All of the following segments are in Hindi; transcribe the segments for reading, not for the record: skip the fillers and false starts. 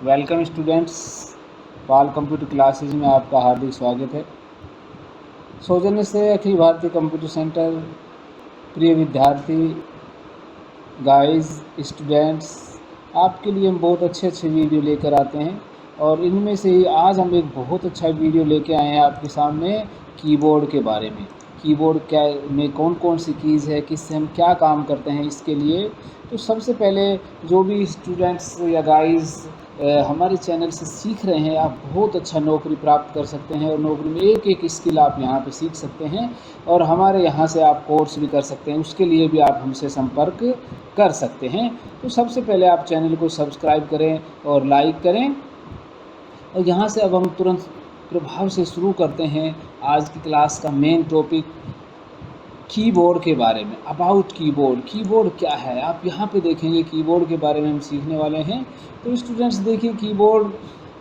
वेलकम स्टूडेंट्स, पाल कंप्यूटर क्लासेज में आपका हार्दिक स्वागत है। सौजन्य से अखिल भारतीय कंप्यूटर सेंटर, प्रिय विद्यार्थी, गाइस, स्टूडेंट्स, आपके लिए हम बहुत अच्छे वीडियो लेकर आते हैं और इनमें से ही आज हम एक बहुत अच्छा वीडियो लेके आए हैं आपके सामने कीबोर्ड के बारे में। कीबोर्ड क्या में कौन कौन सी कीज़ है, किससे हम क्या काम करते हैं इसके लिए। तो सबसे पहले जो भी स्टूडेंट्स या गाइस हमारे चैनल से सीख रहे हैं, आप बहुत अच्छा नौकरी प्राप्त कर सकते हैं और नौकरी में एक एक स्किल आप यहाँ पे सीख सकते हैं और हमारे यहाँ से आप कोर्स भी कर सकते हैं। उसके लिए भी आप हमसे संपर्क कर सकते हैं। तो सबसे पहले आप चैनल को सब्सक्राइब करें और लाइक करें। और यहाँ से अब हम तुरंत प्रभाव से शुरू करते हैं आज की क्लास का मेन टॉपिक, कीबोर्ड के बारे में। अबाउट कीबोर्ड, कीबोर्ड क्या है आप यहाँ पे देखेंगे, कीबोर्ड के बारे में हम सीखने वाले हैं। तो स्टूडेंट्स देखिए, कीबोर्ड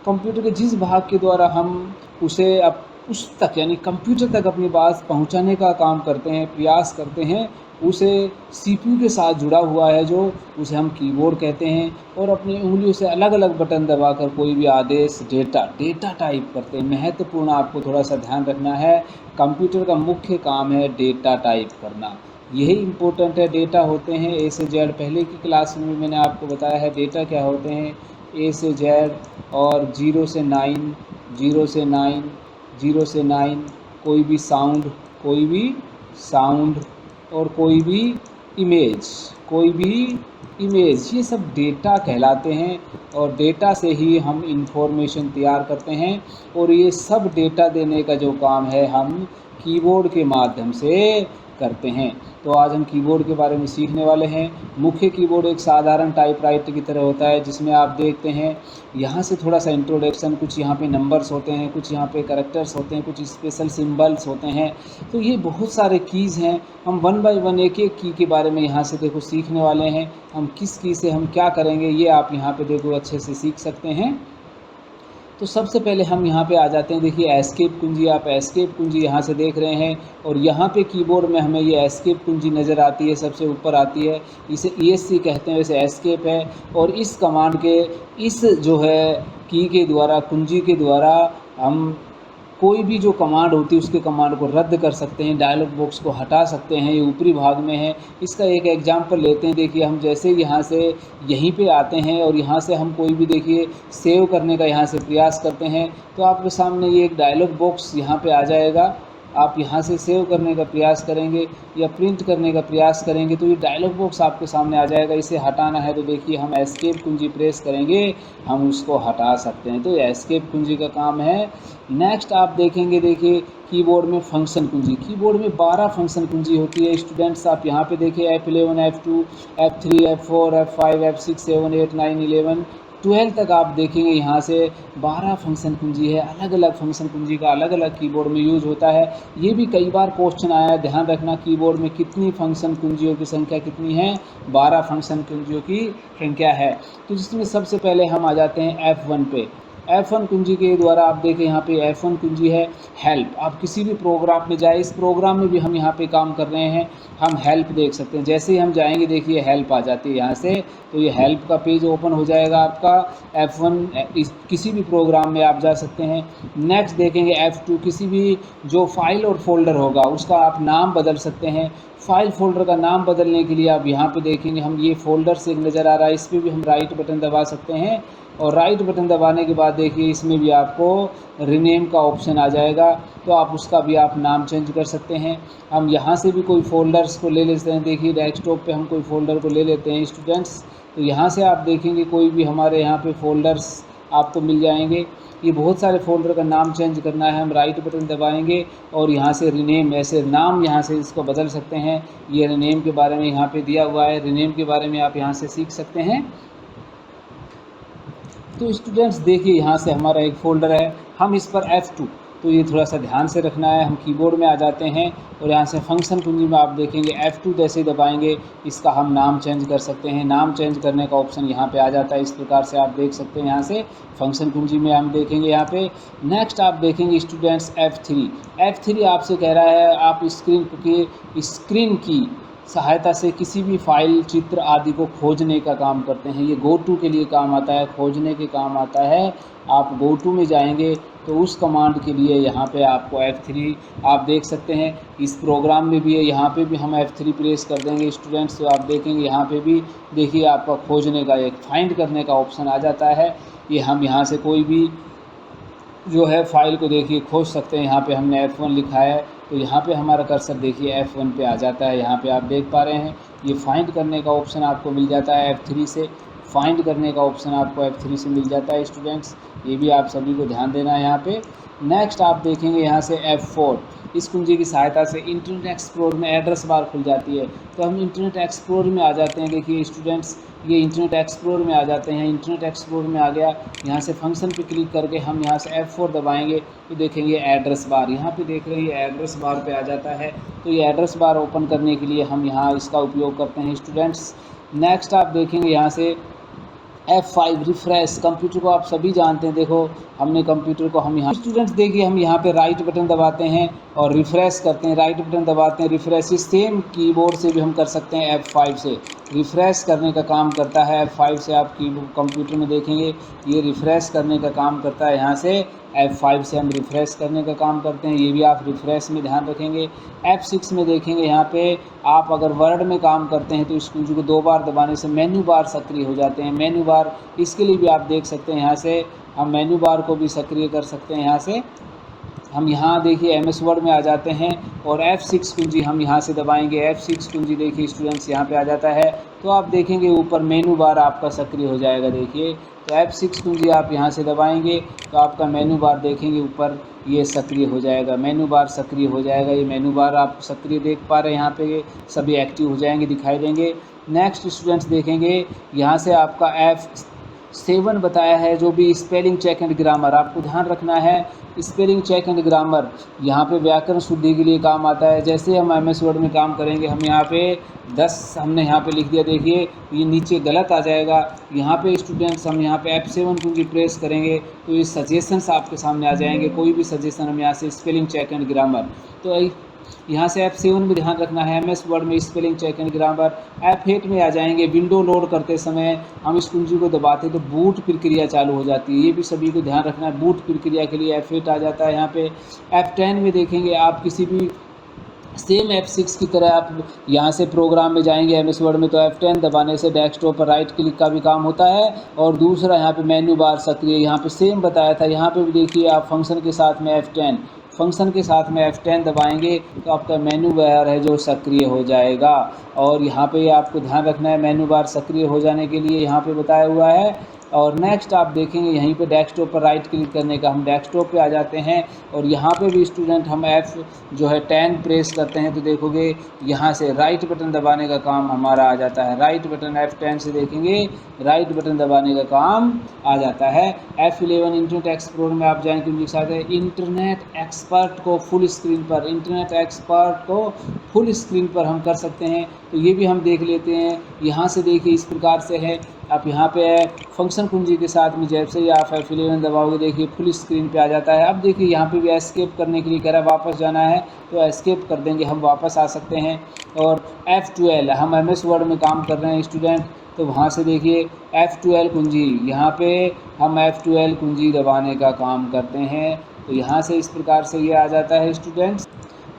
कंप्यूटर के जिस भाग के द्वारा हम उसे अब उस तक यानी कंप्यूटर तक अपनी बात पहुँचाने का काम करते हैं, प्रयास करते हैं, उसे सीपीयू के साथ जुड़ा हुआ है जो उसे हम कीबोर्ड कहते हैं। और अपनी उंगलियों से अलग अलग बटन दबाकर कोई भी आदेश डेटा टाइप करते हैं। महत्वपूर्ण आपको थोड़ा सा ध्यान रखना है, कंप्यूटर का मुख्य काम है डेटा टाइप करना, यही इम्पोर्टेंट है। डेटा होते हैं ए से जेड, पहले की क्लास में मैंने आपको बताया है डेटा क्या होते हैं, ए से जेड और 0 से 9, 0 से 9, 0 से 9, कोई भी साउंड और कोई भी इमेज, ये सब डेटा कहलाते हैं। और डेटा से ही हम इंफॉर्मेशन तैयार करते हैं और ये सब डेटा देने का जो काम है हम कीबोर्ड के माध्यम से करते हैं। तो आज हम कीबोर्ड के बारे में सीखने वाले हैं। मुख्य कीबोर्ड एक साधारण टाइपराइटर की तरह होता है, जिसमें आप देखते हैं यहाँ से थोड़ा सा इंट्रोडक्शन, कुछ यहाँ पे नंबर्स होते हैं, कुछ यहाँ पे कैरेक्टर्स होते हैं, कुछ स्पेशल सिंबल्स होते हैं। तो ये बहुत सारे कीज़ हैं। हम वन बाय वन एक एक की के बारे में यहाँ से देखो सीखने वाले हैं। हम किस की से हम क्या करेंगे ये आप यहाँ पे देखो अच्छे से सीख सकते हैं। तो सबसे पहले हम यहाँ पे आ जाते हैं। देखिए एस्केप कुंजी, आप एस्केप कुंजी यहाँ से देख रहे हैं और यहाँ पे कीबोर्ड में हमें ये एस्केप कुंजी नज़र आती है, सबसे ऊपर आती है, इसे ESC कहते हैं, वैसे एस्केप है। और इस कमांड के इस जो है की के द्वारा, कुंजी के द्वारा हम कोई भी जो कमांड होती है उसके कमांड को रद्द कर सकते हैं, डायलॉग बॉक्स को हटा सकते हैं। ये ऊपरी भाग में है। इसका एक एग्जांपल लेते हैं। देखिए हम जैसे यहाँ से यहीं पे आते हैं और यहाँ से हम कोई भी देखिए सेव करने का यहाँ से प्रयास करते हैं, तो आपके सामने ये एक डायलॉग बॉक्स यहाँ पे आ जाएगा। आप यहाँ से सेव करने का प्रयास करेंगे या प्रिंट करने का प्रयास करेंगे तो ये डायलॉग बॉक्स आपके सामने आ जाएगा। इसे हटाना है तो देखिए हम एस्केप कुंजी प्रेस करेंगे, हम उसको हटा सकते हैं। तो ये एस्केप कुंजी का काम है। नेक्स्ट आप देखेंगे, देखिए कीबोर्ड में फंक्शन कुंजी, कीबोर्ड में 12 फंक्शन कुंजी होती है। स्टूडेंट्स आप यहाँ पे देखिए F11, F2, F3, F4, F5, F6, 7, 8, 9, 11, 12 तक आप देखेंगे यहाँ से 12 फंक्शन कुंजी है। अलग अलग फंक्शन कुंजी का अलग अलग कीबोर्ड में यूज़ होता है। ये भी कई बार क्वेश्चन आया है, ध्यान रखना कीबोर्ड में कितनी फंक्शन कुंजियों की संख्या कितनी है, 12 फंक्शन कुंजियों की संख्या है। तो जिसमें सबसे पहले हम आ जाते हैं F1 पे। F1 कुंजी के द्वारा आप देखें यहाँ पे F1 कुंजी है हेल्प। आप किसी भी प्रोग्राम में जाए, इस प्रोग्राम में भी हम यहाँ पे काम कर रहे हैं, हम हेल्प देख सकते हैं। जैसे ही हम जाएंगे देखिए हेल्प आ जाती है यहाँ से, तो ये हेल्प का पेज ओपन हो जाएगा आपका। F1 किसी भी प्रोग्राम में आप जा सकते हैं। नेक्स्ट देखेंगे F2, किसी भी जो फाइल और फोल्डर होगा उसका आप नाम बदल सकते हैं। फाइल फोल्डर का नाम बदलने के लिए आप यहाँ पे देखेंगे, हम ये फोल्डर से नज़र आ रहा है, इस पर भी हम राइट बटन दबा सकते हैं और राइट बटन दबाने के बाद देखिए इसमें भी आपको रीनेम का ऑप्शन आ जाएगा, तो आप उसका भी आप नाम चेंज कर सकते हैं। हम यहाँ से भी कोई फ़ोल्डर्स को ले लेते हैं। देखिए डेस्कटॉप पे हम कोई फ़ोल्डर को ले लेते हैं स्टूडेंट्स, तो यहाँ से आप देखेंगे कोई भी हमारे यहाँ पे फ़ोल्डर्स आपको मिल जाएंगे। ये बहुत सारे फ़ोल्डर का नाम चेंज करना है, हम राइट बटन दबाएंगे और यहाँ से रीनेम, ऐसे नाम यहाँ से इसको बदल सकते हैं। ये रीनेम के बारे में यहाँ पे दिया हुआ है, रीनेम के बारे में आप यहाँ से सीख सकते हैं। तो स्टूडेंट्स देखिए यहाँ से हमारा एक फ़ोल्डर है, हम इस पर F2, तो ये थोड़ा सा ध्यान से रखना है। हम कीबोर्ड में आ जाते हैं और यहाँ से फंक्शन कुंजी में आप देखेंगे F2 जैसे दबाएंगे इसका हम नाम चेंज कर सकते हैं। नाम चेंज करने का ऑप्शन यहाँ पे आ जाता है, इस प्रकार से आप देख सकते हैं। यहाँ से फंक्शन कुंजी में हम देखेंगे यहाँ पे। नेक्स्ट आप देखेंगे स्टूडेंट्स F3 आपसे कह रहा है आप स्क्रीन की सहायता से किसी भी फाइल, चित्र आदि को खोजने का काम करते हैं। ये गो टू के लिए काम आता है, खोजने के काम आता है। आप गो टू में जाएंगे तो उस कमांड के लिए यहाँ पे आपको F3 आप देख सकते हैं। इस प्रोग्राम में भी है, यहाँ पे भी हम F3 प्रेस कर देंगे स्टूडेंट्स, तो आप देखेंगे यहाँ पे भी देखिए आपका खोजने का एक फाइंड करने का ऑप्शन आ जाता है। ये हम यहाँ से कोई भी जो है फाइल को देखिए खोज सकते हैं। यहाँ पे हमने F1 लिखा है तो यहाँ पे हमारा कर्सर देखिए F1 पे आ जाता है। यहाँ पे आप देख पा रहे हैं ये फाइंड करने का ऑप्शन आपको मिल जाता है F3 से, फाइंड करने का ऑप्शन आपको F3 से मिल जाता है स्टूडेंट्स। ये भी आप सभी को ध्यान देना है यहाँ पे। नेक्स्ट आप देखेंगे यहाँ से F4, इस कुंजी की सहायता से इंटरनेट एक्सप्लोर में एड्रेस बार खुल जाती है। तो हम इंटरनेट एक्सप्लोर में आ जाते हैं। देखिए स्टूडेंट्स ये इंटरनेट एक्सप्लोर में आ जाते हैं। इंटरनेट एक्सप्लोर में आ गया, यहाँ से फंक्शन पे क्लिक करके हम यहाँ से F4 दबाएंगे तो देखेंगे एड्रेस बार, यहाँ पे देख रहे हैं एड्रेस बार पे आ जाता है। तो ये एड्रेस बार ओपन करने के लिए हम यहाँ इसका उपयोग करते हैं स्टूडेंट्स। नेक्स्ट आप देखेंगे यहाँ से F5 रिफ्रेश, कंप्यूटर को आप सभी जानते हैं। देखो हमने कंप्यूटर को हम यहाँ स्टूडेंट्स देखिए हम यहाँ पे राइट बटन दबाते हैं और रिफ्रेश करते हैं, राइट बटन दबाते हैं रिफ्रेश। इस सेम कीबोर्ड से भी हम कर सकते हैं F5 से रिफ़्रेश करने का काम करता है। F5 से आप कंप्यूटर में देखेंगे ये रिफ़्रेश करने का काम करता है। यहाँ से F5 से हम रिफ़्रेश करने का काम करते हैं, ये भी आप रिफ़्रेश में ध्यान रखेंगे। F6 में देखेंगे यहाँ पे आप अगर वर्ड में काम करते हैं तो इस कुंजी को 2 बार दबाने से मेन्यू बार सक्रिय हो जाते हैं। मेन्यू बार इसके लिए भी आप देख सकते हैं, यहाँ से हम मेन्यू बार को भी सक्रिय कर सकते हैं। यहाँ से हम यहाँ देखिए MS वर्ड में आ जाते हैं और F6 कुंजी हम यहाँ से दबाएंगे। F6 कुंजी देखिए स्टूडेंट्स यहाँ पे आ जाता है तो आप देखेंगे ऊपर मेनू बार आपका सक्रिय हो जाएगा। देखिए तो F6 कुंजी आप यहाँ से दबाएंगे तो आपका मेनू बार देखेंगे ऊपर ये सक्रिय हो जाएगा, मेनू बार सक्रिय हो जाएगा। ये मेनू बार आप सक्रिय देख पा रहे हैं, यहाँ पे सभी एक्टिव हो जाएंगे, दिखाई देंगे। नेक्स्ट स्टूडेंट्स देखेंगे यहाँ से आपका F7 बताया है, जो भी स्पेलिंग चेक एंड ग्रामर आपको ध्यान रखना है। स्पेलिंग चेक एंड ग्रामर यहाँ पे व्याकरण शुद्धि के लिए काम आता है। जैसे हम MS वर्ड में काम करेंगे, हम यहाँ पे 10 हमने यहाँ पे लिख दिया, देखिए ये नीचे गलत आ जाएगा। यहाँ पे स्टूडेंट्स हम यहाँ पे F7 कुंजी प्रेस करेंगे तो ये सजेशंस आपके सामने आ जाएंगे। कोई भी सजेशन हम यहाँ से स्पेलिंग चेक एंड ग्रामर, तो यहाँ से F7 में ध्यान रखना है, MS वर्ड में spelling check and grammar. F8 में आ जाएंगे, विंडो लोड करते समय हम इस कुंजी को दबाते तो बूट प्रक्रिया चालू हो जाती है। ये भी सभी को ध्यान रखना है, बूट प्रक्रिया के लिए F8 आ जाता है। यहाँ पे F10 में देखेंगे आप किसी भी सेम F6 की तरह आप यहाँ से प्रोग्राम में जाएंगे MS वर्ड में तो F10 दबाने से डेस्कटॉप पर राइट क्लिक का भी काम होता है। और दूसरा यहाँ पे मेन्यू बार सक्रिय, यहाँ पे सेम बताया था, यहाँ पे भी देखिए आप फंक्शन के साथ में F10 फंक्शन के साथ में F10 दबाएंगे तो आपका मेनू बार है जो सक्रिय हो जाएगा। और यहाँ पे आपको ध्यान रखना है मेनू बार सक्रिय हो जाने के लिए यहाँ पे बताया हुआ है। और नेक्स्ट आप देखेंगे यहीं पे डेस्कटॉप पर राइट क्लिक करने का, हम डेस्कटॉप पे आ जाते हैं और यहाँ पे भी स्टूडेंट हम F10 प्रेस करते हैं तो देखोगे यहाँ से राइट बटन दबाने का काम हमारा आ जाता है। राइट बटन F10 से देखेंगे राइट बटन दबाने का काम आ जाता है। F11 इंटरनेट एक्सप्लोर में आप जाएंगे उनके साथ इंटरनेट एक्सपर्ट को फुल स्क्रीन पर, इंटरनेट एक्सपर्ट को फुल स्क्रीन पर हम कर सकते हैं तो ये भी हम देख लेते हैं। यहाँ से देखिए इस प्रकार से है, आप यहाँ पे फंक्शन कुंजी के साथ में जैसे ही आप F11 दबाओगे देखिए फुल स्क्रीन पे आ जाता है। अब देखिए यहाँ पे भी एस्केप करने के लिए कह रहा है वापस जाना है तो एस्केप कर देंगे, हम वापस आ सकते हैं। और F12 हम MS वर्ड में काम कर रहे हैं स्टूडेंट तो वहाँ से देखिए F12 कुंजी, यहाँ पे हम F12 कुंजी दबाने का काम करते हैं तो यहाँ से इस प्रकार से ये आ जाता है स्टूडेंट्स।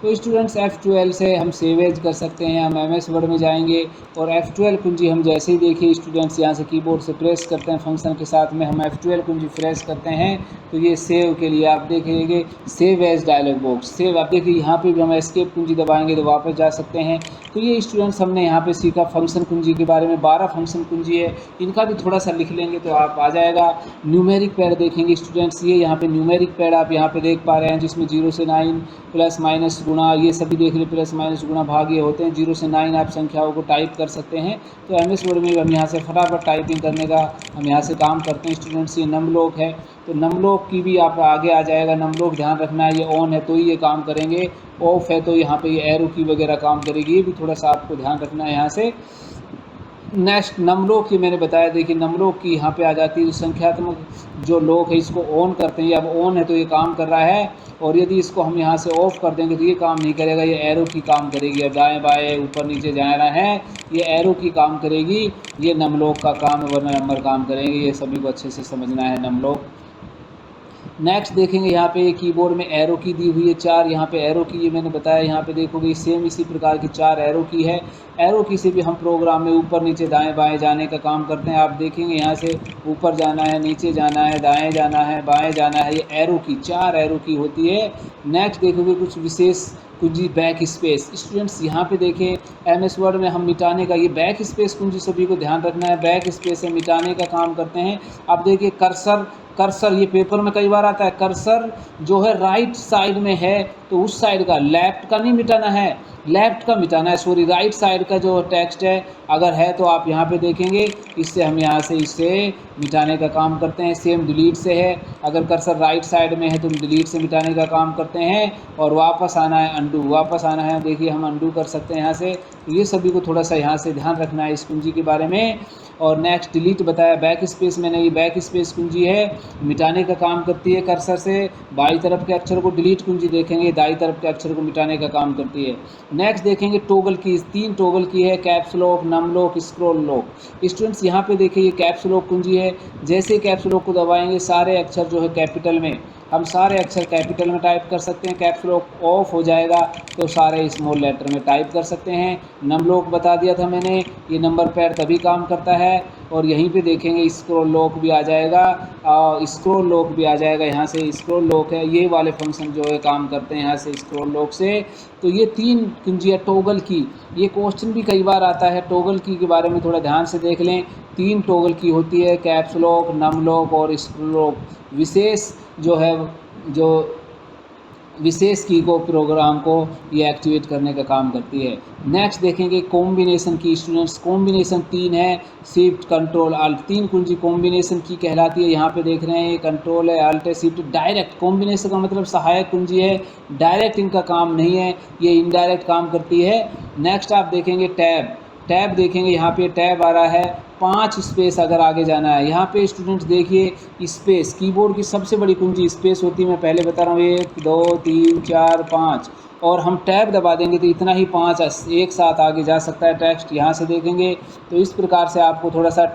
तो स्टूडेंट्स F12 से हम सेव एज कर सकते हैं, हम MS वर्ड में जाएंगे और F12 कुंजी हम जैसे ही देखिए स्टूडेंट्स यहाँ से कीबोर्ड से प्रेस करते हैं फंक्शन के साथ में, हम F12 कुंजी प्रेस करते हैं तो ये सेव के लिए आप देखेंगे save as dialog box, save आप देखिए यहाँ पे भी हम एस्केप कुंजी दबाएंगे तो वापस जा सकते हैं। तो ये स्टूडेंट्स हमने यहाँ पे सीखा फंक्शन कुंजी के बारे में। 12 फंक्शन कुंजी है, इनका भी थोड़ा सा लिख लेंगे तो आप आ जाएगा। न्यूमेरिक पैड देखेंगे स्टूडेंट्स, ये यहाँ पे न्यूमेरिक पैड आप यहाँ पे देख पा रहे हैं जिसमें 0 से 9 प्लस माइनस गुणा ये सभी देख रहे, प्लस माइनस गुणा भाग ये होते हैं। 0 से 9 आप संख्याओं को टाइप कर सकते हैं तो MS वर्ड में हम यहाँ से फटाफट टाइपिंग करने का हम यहाँ से काम करते हैं स्टूडेंट्स। ये नमलोक है तो नमलोक की भी आप आगे आ जाएगा। नमलोक ध्यान रखना है, ये ऑन है तो ही ये काम करेंगे, ऑफ है तो यहाँ पे ये एरो की वगैरह काम करेगी, ये भी थोड़ा सा आपको ध्यान रखना है यहाँ से। नेक्स्ट नंबरों की मैंने बताया, देखिए नंबरों की यहाँ पे आ जाती है। संख्यात्मक जो लोग हैं इसको ऑन करते हैं, ये अब ऑन है तो ये काम कर रहा है, और यदि इसको हम यहाँ से ऑफ कर देंगे तो ये काम नहीं करेगा, ये एरो की काम करेगी। अब दाएं बाएं ऊपर नीचे जाना है, ये एरो की काम करेगी, ये नमलोक का काम है, वरना नंबर काम करेंगे। ये सभी को अच्छे से समझना है नमलोक। नेक्स्ट देखेंगे यहाँ पे कीबोर्ड में एरो की दी हुई है 4, यहाँ पे एरो की, ये मैंने बताया। यहाँ पे देखोगे सेम इसी प्रकार की 4 एरो की है। एरो की से भी हम प्रोग्राम में ऊपर नीचे दाएं बाएं जाने का काम करते हैं। आप देखेंगे यहाँ से ऊपर जाना है, नीचे जाना है, दाएं जाना है, बाएं जाना है, ये एरो की 4 एरो की होती है। नेक्स्ट देखोगे कुछ विशेष कुंजी बैक स्पेस। स्टूडेंट्स यहाँ पे देखें MS वर्ड में हम मिटाने का, ये बैक स्पेस कुंजी सभी को ध्यान रखना है, बैक स्पेस है मिटाने का काम करते हैं। अब देखिए कर्सर, कर्सर ये पेपर में कई बार आता है, कर्सर जो है राइट साइड में है तो उस साइड का, लेफ्ट का नहीं मिटाना है, लेफ्ट का मिटाना है, सॉरी राइट साइड का जो टेक्स्ट है अगर है तो आप यहाँ पे देखेंगे, इससे हम यहाँ से इसे मिटाने का काम करते हैं। सेम डिलीट से है, अगर कर्सर राइट साइड में है तो डिलीट से मिटाने का काम करते हैं। और वापस आना है अंडू, वापस आना है, देखिए हम अंडू कर सकते हैं यहाँ से। तो ये सभी को थोड़ा सा यहाँ से ध्यान रखना है इस कुंजी के बारे में। और नेक्स्ट डिलीट बताया, बैक स्पेस मैंने, ये बैक स्पेस कुंजी है, मिटाने का काम करती है कर्सर से। बाई तरफ के अक्षर को डिलीट कुंजी देखेंगे, दाई तरफ के अक्षर को मिटाने का काम करती है। नेक्स्ट देखेंगे टोगल की, 3 टोगल की है, caps lock, num lock, scroll lock. Students यहाँ पे देखिए ये कैप्स लॉक कुंजी है, जैसे कैप्स लॉक को दबाएंगे सारे अक्षर जो है कैपिटल में, हम सारे अक्षर कैपिटल में टाइप कर सकते हैं। कैप्स लॉक ऑफ हो जाएगा तो सारे स्मॉल लेटर में टाइप कर सकते हैं। नम लॉक बता दिया था मैंने, ये नंबर पैड तभी काम करता है। और यहीं पे देखेंगे स्क्रॉल लॉक भी आ जाएगा, स्क्रॉल लॉक भी आ जाएगा, यहाँ से स्क्रॉल लॉक है, ये वाले फंक्शन जो है काम करते हैं यहाँ से स्क्रॉल लॉक से। तो ये 3 कुंजियाँ टोगल की, ये क्वेश्चन भी कई बार आता है, टोगल की के बारे में थोड़ा ध्यान से देख लें। 3 टोगल की होती है, कैप्स लॉक, नम लॉक और स्क्रॉल लॉक। विशेष जो है, जो विशेष की को, प्रोग्राम को ये एक्टिवेट करने का काम करती है। नेक्स्ट देखेंगे कॉम्बिनेशन की। स्टूडेंट्स कॉम्बिनेशन 3 है, शिफ्ट कंट्रोल अल्ट, 3 कुंजी कॉम्बिनेशन की कहलाती है। यहाँ पे देख रहे हैं कंट्रोल है, अल्ट है, शिफ्ट। डायरेक्ट कॉम्बिनेशन का मतलब सहायक कुंजी है, डायरेक्ट इनका काम नहीं है, ये इनडायरेक्ट काम करती है। नेक्स्ट आप देखेंगे टैब, टैब देखेंगे, यहाँ पे टैब आ रहा है, 5 स्पेस अगर आगे जाना है। यहाँ पे स्टूडेंट्स देखिए स्पेस, कीबोर्ड की सबसे बड़ी कुंजी स्पेस होती है, मैं पहले बता रहा हूँ, 1 2 3 4 5, और हम टैब दबा देंगे तो इतना ही 5 एक साथ आगे जा सकता है टेक्स्ट। यहाँ से देखेंगे तो इस प्रकार से आपको थोड़ा सा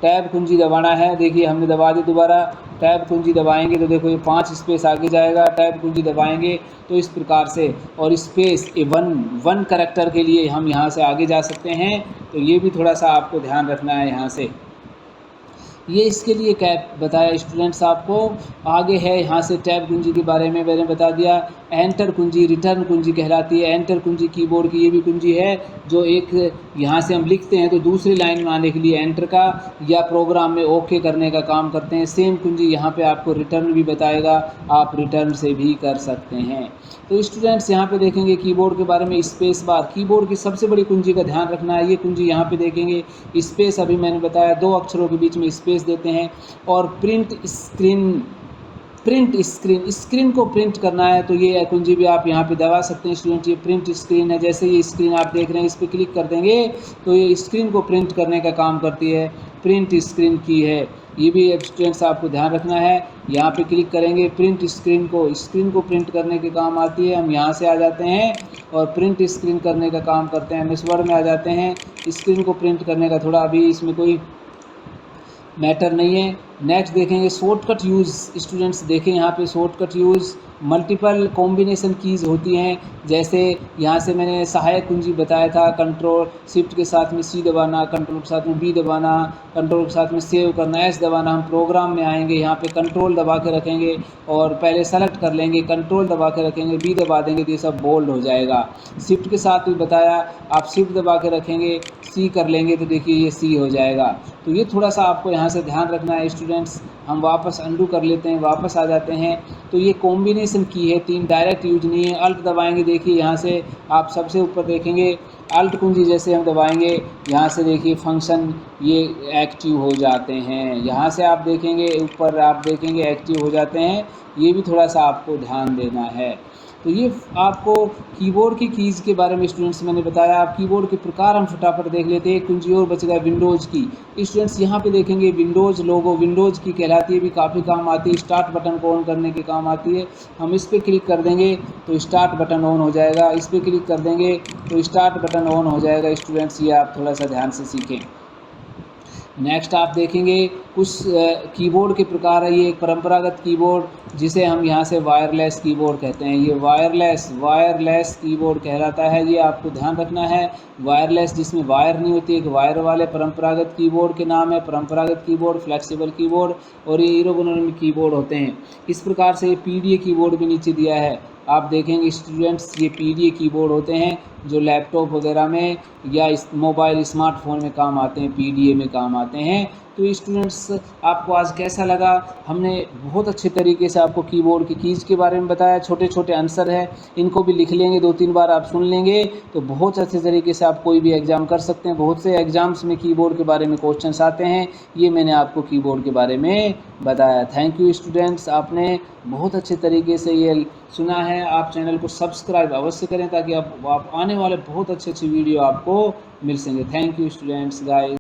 टैब कुंजी दबाना है। देखिए हमने दबा दी, दोबारा टैब कुंजी दबाएंगे तो देखो ये 5 स्पेस आगे जाएगा, टैब कुंजी दबाएंगे तो इस प्रकार से। और स्पेस वन कैरेक्टर के लिए हम यहाँ से आगे जा सकते हैं, तो ये भी थोड़ा सा आपको ध्यान रखना है यहाँ से। ये इसके लिए क्या बताया स्टूडेंट्स आपको। आगे है यहाँ से टैब कुंजी के बारे में मैंने बता दिया। एंटर कुंजी रिटर्न कुंजी कहलाती है। एंटर कुंजी कीबोर्ड की ये भी कुंजी है, जो एक यहाँ से हम लिखते हैं तो दूसरी लाइन में आने के लिए एंटर का या प्रोग्राम में ओके करने का काम करते हैं। सेम कुंजी यहाँ पे आपको रिटर्न भी बताएगा, आप रिटर्न से भी कर सकते हैं। तो स्टूडेंट्स यहाँ पे देखेंगे कीबोर्ड के बारे में, स्पेस बार कीबोर्ड की सबसे बड़ी कुंजी का ध्यान रखना है। ये कुंजी यहाँ पे देखेंगे, स्पेस अभी मैंने बताया 2 अक्षरों के बीच में स्पेस देते हैं। और प्रिंट स्क्रीन को प्रिंट करना है तो ये कुंजी भी आप यहाँ पे दबा सकते हैं स्टूडेंट। ये प्रिंट स्क्रीन है, जैसे ये स्क्रीन आप देख रहे हैं इस पर क्लिक कर देंगे तो ये स्क्रीन को प्रिंट करने का काम करती है, प्रिंट स्क्रीन की है। ये भी स्टूडेंट्स आपको ध्यान रखना है। यहाँ पे क्लिक करेंगे, प्रिंट स्क्रीन को प्रिंट करने के काम आती है। हम यहाँ से आ जाते हैं और प्रिंट स्क्रीन करने का काम करते हैं। MS वर्ड में आ जाते हैं, स्क्रीन को प्रिंट करने का थोड़ा अभी इसमें कोई मैटर नहीं है। नेक्स्ट देखेंगे शॉर्टकट यूज़। स्टूडेंट्स देखें यहाँ पे shortcut use, multiple combination keys होती हैं। जैसे यहाँ से मैंने सहायक कुंजी बताया था, कंट्रोल शिफ्ट के साथ में C दबाना, कंट्रोल के साथ में B दबाना, कंट्रोल के साथ में सेव करना, S दबाना। हम प्रोग्राम में आएंगे, यहाँ पे कंट्रोल दबा के रखेंगे और पहले सेलेक्ट कर लेंगे, कंट्रोल दबा के रखेंगे, B दबा देंगे तो ये सब बोल्ड हो जाएगा। शिफ्ट के साथ भी बताया, आप शिफ्ट दबा के रखेंगे, C कर लेंगे तो देखिए ये C हो जाएगा। तो ये थोड़ा सा आपको यहाँ से ध्यान रखना है स्टूडेंट्स। हम वापस अंडू कर लेते हैं, वापस आ जाते हैं। तो ये कॉम्बिनेशन की है, 3 डायरेक्ट यूज नहीं है। अल्ट दबाएंगे, देखिए यहाँ से आप सबसे ऊपर देखेंगे अल्ट कुंजी जैसे हम दबाएंगे, यहाँ से देखिए फंक्शन ये एक्टिव हो जाते हैं। यहाँ से आप देखेंगे ऊपर, आप देखेंगे एक्टिव हो जाते हैं। ये भी थोड़ा सा आपको ध्यान देना है। तो ये आपको कीबोर्ड की कीज़ के बारे में स्टूडेंट्स मैंने बताया। आप कीबोर्ड के प्रकार हम फटाफट देख लेते हैं। एक कुंजी और बच गया विंडोज़ की। स्टूडेंट्स यहाँ पे देखेंगे विंडोज़ लोगो विंडोज़ की कहलाती है, भी काफ़ी काम आती है। स्टार्ट बटन को ऑन करने के काम आती है। हम इस पर क्लिक कर देंगे तो स्टार्ट बटन ऑन हो जाएगा, इस पर क्लिक कर देंगे तो स्टार्ट बटन ऑन हो जाएगा। स्टूडेंट्स ये आप थोड़ा सा ध्यान से सीखें। नेक्स्ट आप देखेंगे कुछ कीबोर्ड के प्रकार है। ये एक परंपरागत कीबोर्ड जिसे हम यहाँ से वायरलेस कीबोर्ड कहते हैं। ये वायरलेस कीबोर्ड कहलाता है। ये आपको ध्यान रखना है, वायरलेस जिसमें वायर नहीं होती। एक वायर वाले परंपरागत कीबोर्ड के नाम है परंपरागत कीबोर्ड, फ्लेक्सिबल कीबोर्ड, और ये एर्गोनॉमिक कीबोर्ड होते हैं। इस प्रकार से ये पीडीए कीबोर्ड भी नीचे दिया है। आप देखेंगे स्टूडेंट्स ये पीडीए कीबोर्ड होते हैं जो लैपटॉप वगैरह में या इस मोबाइल स्मार्टफोन में काम आते हैं, पीडीए में काम आते हैं। तो स्टूडेंट्स आपको आज कैसा लगा? हमने बहुत अच्छे तरीके से आपको कीबोर्ड की कीज़ के बारे में बताया। छोटे छोटे आंसर है, इनको भी लिख लेंगे, 2-3 बार आप सुन लेंगे तो बहुत अच्छे तरीके से आप कोई भी एग्ज़ाम कर सकते हैं। बहुत से एग्ज़ाम्स में कीबोर्ड के बारे में क्वेश्चंस आते हैं। ये मैंने आपको कीबोर्ड के बारे में बताया। थैंक यू स्टूडेंट्स, आपने बहुत अच्छे तरीके से ये सुना है। आप चैनल को सब्सक्राइब अवश्य करें ताकि आप आने वाले बहुत अच्छी वीडियो आपको मिल सकें। Thank you students guys.